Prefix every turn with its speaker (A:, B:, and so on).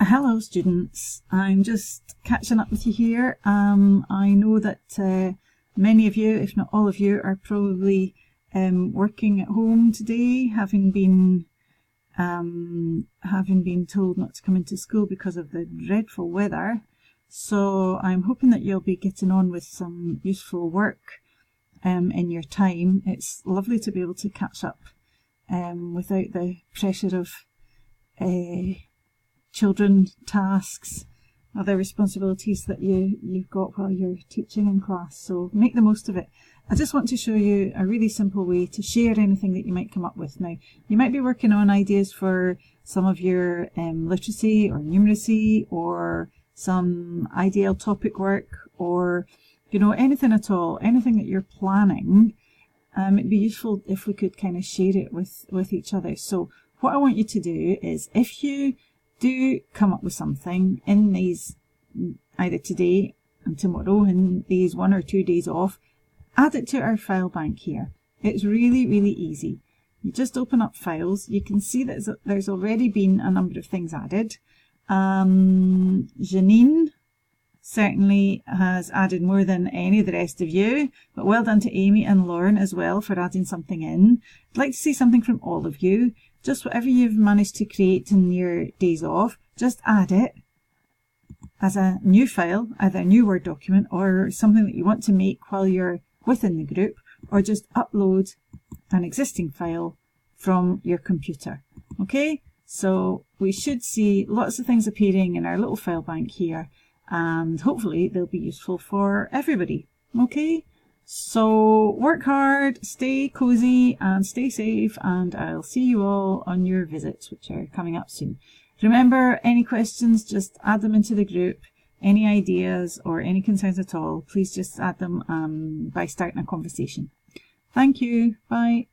A: Hello students, I'm just catching up with you here. I know that many of you, if not all of you, are probably working at home today, having been told not to come into school because of the dreadful weather. So I'm hoping that you'll be getting on with some useful work in your time. It's lovely to be able to catch up without the pressure of children, tasks, other responsibilities that you've got while you're teaching in class. So make the most of it. I just want to show you a really simple way to share anything that you might come up with. Now, you might be working on ideas for some of your literacy or numeracy or some IDL topic work, or anything at all, anything that you're planning. It'd be useful if we could kind of share it with each other. So what I want you to do is, if you do come up with something in these, either today and tomorrow, in these 1 or 2 days off, add it to our file bank here. It's really, really easy. You just open up files. You can see that there's already been a number of things added. Janine certainly has added more than any of the rest of you, but well done to Amy and Lauren as well for adding something in. I'd like to see something from all of you. Just whatever you've managed to create in your days off, just add it as a new file, either a new Word document or something that you want to make while you're within the group, or just upload an existing file from your computer. Okay, so we should see lots of things appearing in our little file bank here, and hopefully they'll be useful for everybody. Okay, so work hard, stay cozy and stay safe, and I'll see you all on your visits, which are coming up soon. Remember, any questions, just add them into the group. Any ideas or any concerns at all, please just add them by starting a conversation. Thank you. Bye.